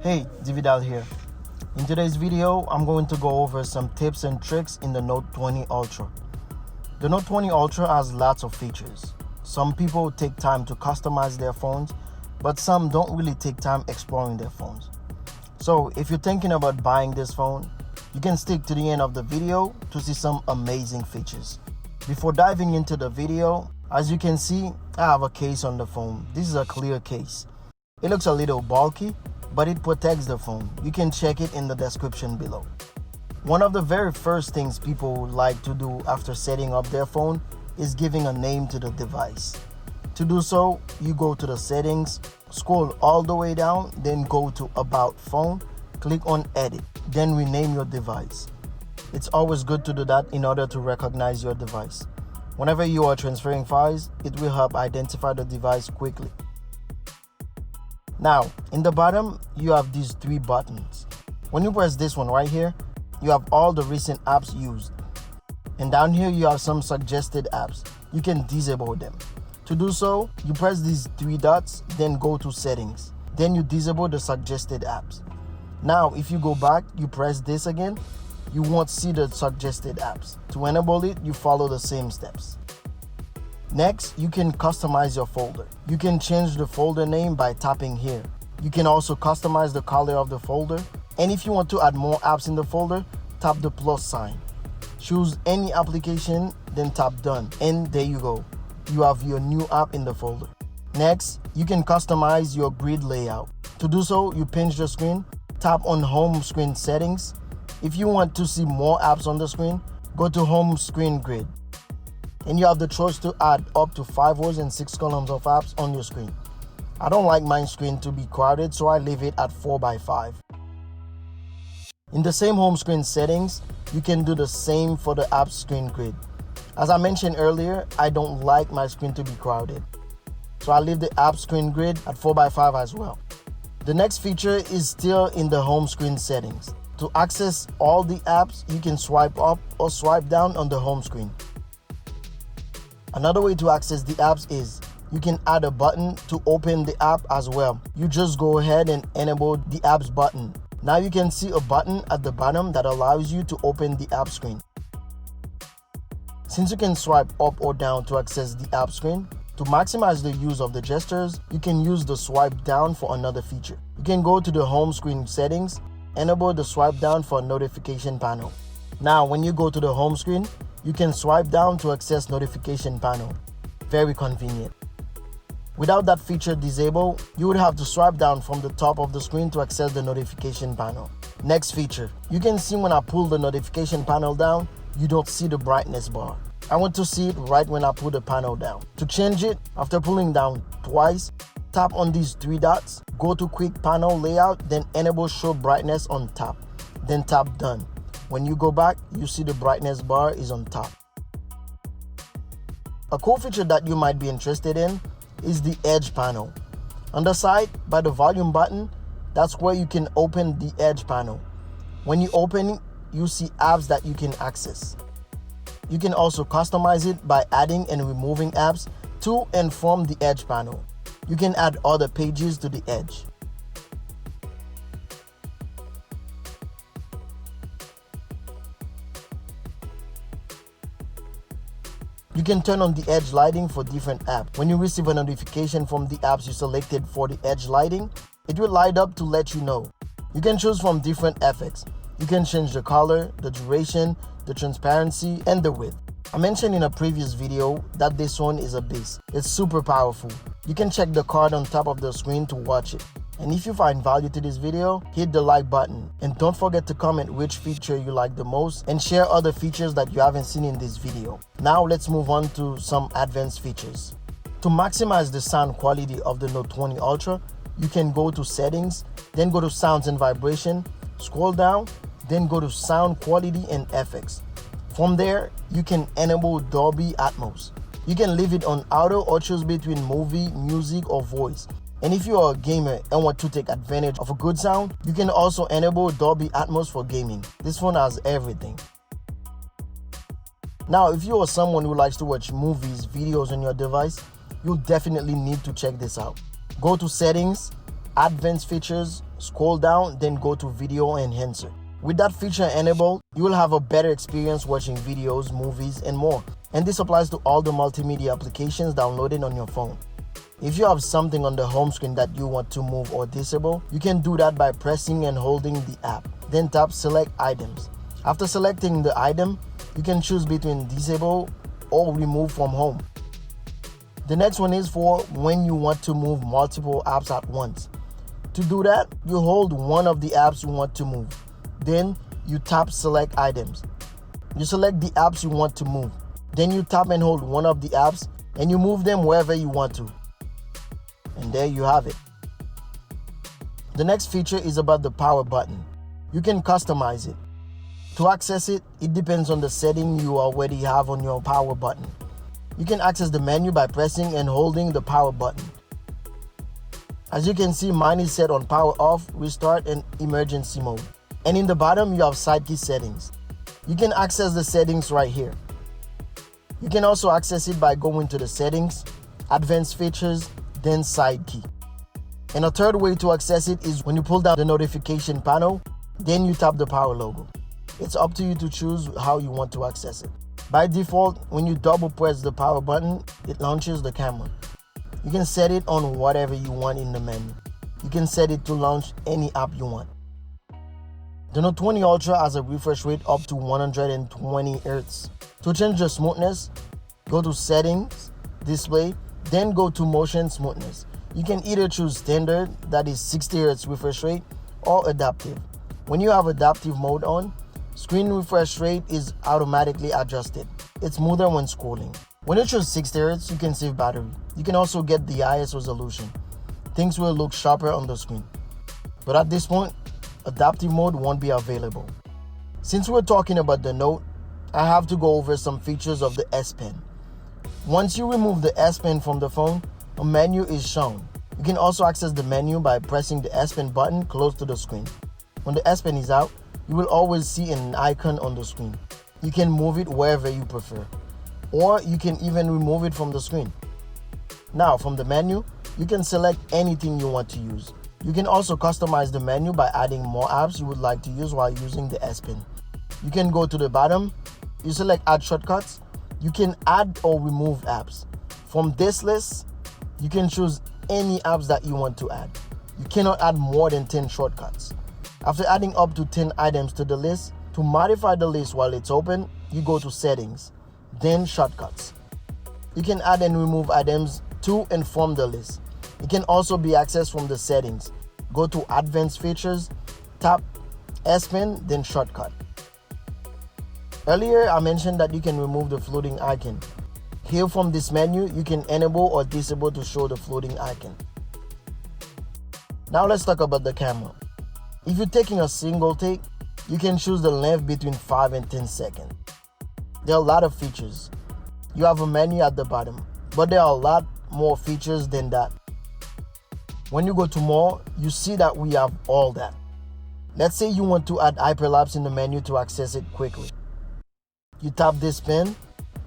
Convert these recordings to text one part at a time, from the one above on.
Hey, DeveDal here. In today's video, I'm going to go over some tips and tricks in the Note20 Ultra. The Note20 Ultra has lots of features. Some people take time to customize their phones, but some don't really take time exploring their phones. So if you're thinking about buying this phone, you can stick to the end of the video to see some amazing features. Before diving into the video, as you can see, I have a case on the phone. This is a clear case. It looks a little bulky, but it protects the phone. You can check it in the description below. One of the very first things people like to do after setting up their phone is giving a name to the device. To do so, you go to the settings, scroll all the way down, then go to About Phone, click on Edit, then rename your device. It's always good to do that in order to recognize your device. Whenever you are transferring files, it will help identify the device quickly. Now, in the bottom, you have these three buttons. When you press this one right here, you have all the recent apps used. And down here, you have some suggested apps. You can disable them. To do so, you press these three dots, then go to Settings. Then you disable the suggested apps. Now, if you go back, you press this again, you won't see the suggested apps. To enable it, you follow the same steps. Next, you can customize your folder. You can change the folder name by tapping here. You can also customize the color of the folder. And if you want to add more apps in the folder, tap the plus sign. Choose any application, then tap Done. And there you go. You have your new app in the folder. Next, you can customize your grid layout. To do so, you pinch the screen, tap on Home Screen Settings. If you want to see more apps on the screen, go to Home Screen Grid. And you have the choice to add up to 5 rows and 6 columns of apps on your screen. I don't like my screen to be crowded, so I leave it at 4x5. In the same home screen settings, you can do the same for the app screen grid. As I mentioned earlier, I don't like my screen to be crowded, so I leave the app screen grid at 4x5 as well. The next feature is still in the home screen settings. To access all the apps, you can swipe up or swipe down on the home screen. Another way to access the apps is you can add a button to open the app as well. You just go ahead and enable the apps button. Now you can see a button at the bottom that allows you to open the app screen. Since you can swipe up or down to access the app screen, to maximize the use of the gestures, you can use the swipe down for another feature. You can go to the home screen settings, enable the swipe down for a notification panel. Now when you go to the home screen, you can swipe down to access notification panel. Very convenient. Without that feature disabled, you would have to swipe down from the top of the screen to access the notification panel. Next feature, you can see when I pull the notification panel down, you don't see the brightness bar. I want to see it right when I pull the panel down. To change it, after pulling down twice, tap on these three dots, go to Quick Panel Layout, then enable Show Brightness on top, then tap Done. When you go back, you see the brightness bar is on top. A cool feature that you might be interested in is the Edge panel. On the side, by the volume button, that's where you can open the Edge panel. When you open it, you see apps that you can access. You can also customize it by adding and removing apps to and from the Edge panel. You can add other pages to the Edge. You can turn on the Edge lighting for different apps. When you receive a notification from the apps you selected for the Edge lighting, it will light up to let you know. You can choose from different effects. You can change the color, the duration, the transparency, and the width. I mentioned in a previous video that this one is a beast. It's super powerful. You can check the card on top of the screen to watch it. And if you find value to this video, hit the like button. And don't forget to comment which feature you like the most and share other features that you haven't seen in this video. Now let's move on to some advanced features. To maximize the sound quality of the Note20 Ultra, you can go to Settings, then go to Sounds and Vibration, scroll down, then go to Sound Quality and Effects. From there, you can enable Dolby Atmos. You can leave it on auto or choose between movie, music, or voice. And if you are a gamer and want to take advantage of a good sound, you can also enable Dolby Atmos for gaming. This phone has everything. Now, if you are someone who likes to watch movies, videos on your device, you'll definitely need to check this out. Go to Settings, Advanced Features, scroll down, then go to Video Enhancer. With that feature enabled, you will have a better experience watching videos, movies, and more. And this applies to all the multimedia applications downloaded on your phone. If you have something on the home screen that you want to move or disable, you can do that by pressing and holding the app. Then tap Select Items. After selecting the item, you can choose between disable or remove from home. The next one is for when you want to move multiple apps at once. To do that, you hold one of the apps you want to move. Then you tap Select Items. You select the apps you want to move. Then you tap and hold one of the apps and you move them wherever you want to. And there you have it. The next feature is about the power button. You can customize it. To access it, it depends on the setting you already have on your power button. You can access the menu by pressing and holding the power button. As you can see, mine is set on power off, restart, and emergency mode. And in the bottom, you have side key settings. You can access the settings right here. You can also access it by going to the settings, advanced features, then side key. And a third way to access it is when you pull down the notification panel, then you tap the power logo. It's up to you to choose how you want to access it. By default, when you double press the power button, it launches the camera. You can set it on whatever you want in the menu. You can set it to launch any app you want. The Note20 Ultra has a refresh rate up to 120 Hz. To change the smoothness, go to Settings, Display, then go to Motion Smoothness. You can either choose Standard, that is 60 Hz refresh rate, or Adaptive. When you have Adaptive mode on, screen refresh rate is automatically adjusted. It's smoother when scrolling. When you choose 60 Hz, you can save battery. You can also get the highest resolution. Things will look sharper on the screen. But at this point, Adaptive mode won't be available. Since we're talking about the Note, I have to go over some features of the S Pen. Once you remove the S Pen from the phone, a menu is shown. You can also access the menu by pressing the S Pen button close to the screen. When the S Pen is out, you will always see an icon on the screen. You can move it wherever you prefer, or you can even remove it from the screen. Now, from the menu, you can select anything you want to use. You can also customize the menu by adding more apps you would like to use while using the S Pen. You can go to the bottom, you select Add Shortcuts. You can add or remove apps. From this list, you can choose any apps that you want to add. You cannot add more than 10 shortcuts. After adding up to 10 items to the list, to modify the list while it's open, you go to Settings, then Shortcuts. You can add and remove items to and from the list. It can also be accessed from the settings. Go to Advanced Features, tap S Pen, then Shortcut. Earlier, I mentioned that you can remove the floating icon. Here from this menu, you can enable or disable to show the floating icon. Now let's talk about the camera. If you're taking a single take, you can choose the length between 5 and 10 seconds. There are a lot of features. You have a menu at the bottom, but there are a lot more features than that. When you go to More, you see that we have all that. Let's say you want to add hyperlapse in the menu to access it quickly. You tap this pen,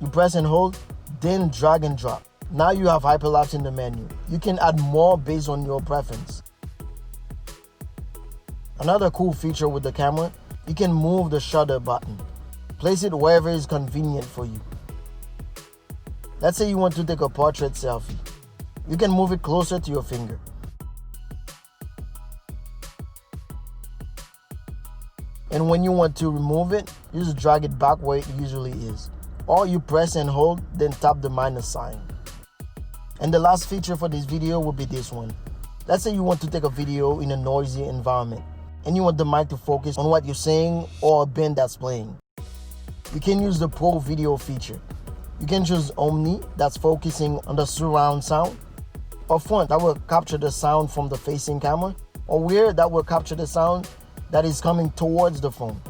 you press and hold, then drag and drop. Now you have hyperlapse in the menu. You can add more based on your preference. Another cool feature with the camera, you can move the shutter button. Place it wherever is convenient for you. Let's say you want to take a portrait selfie. You can move it closer to your finger. And when you want to remove it, you just drag it back where it usually is. Or you press and hold, then tap the minus sign. And the last feature for this video will be this one. Let's say you want to take a video in a noisy environment and you want the mic to focus on what you're saying or a band that's playing. You can use the Pro Video feature. You can choose Omni, that's focusing on the surround sound, or Front, that will capture the sound from the facing camera, or Rear, that will capture the sound that is coming towards the phone.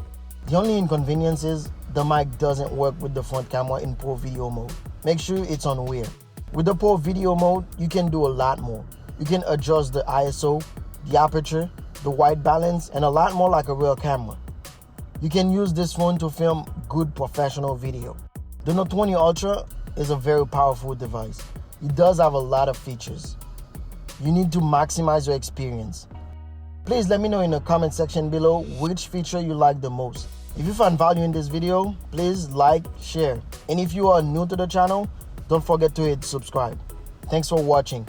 The only inconvenience is the mic doesn't work with the front camera in Pro Video mode. Make sure it's on Rear. With the Pro Video mode, you can do a lot more. You can adjust the ISO, the aperture, the white balance, and a lot more like a real camera. You can use this phone to film good professional video. The Note20 Ultra is a very powerful device. It does have a lot of features. You need to maximize your experience. Please let me know in the comment section below which feature you like the most. If you found value in this video, please like, share. And if you are new to the channel, don't forget to hit subscribe. Thanks for watching.